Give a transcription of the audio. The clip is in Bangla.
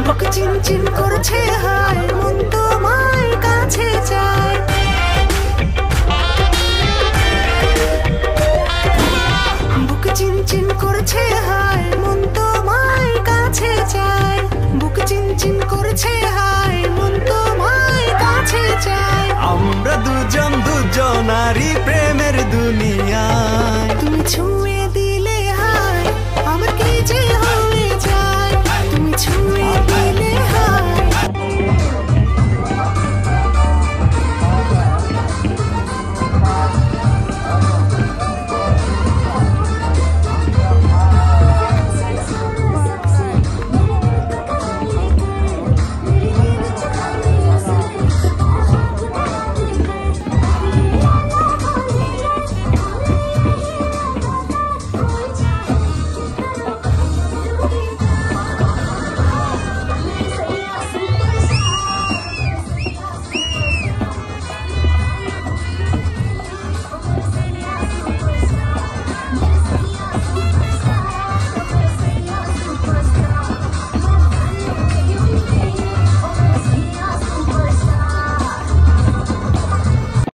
বুক চিনচিন করছে হায়, মন তোমার কাছে যায়। বুক চিনচিন করছে হায়, মন তোমার কাছে যায়। বুক চিনচিন করছে হায়, মন তোমার কাছে যায়। আমরা দুজন দুজনারই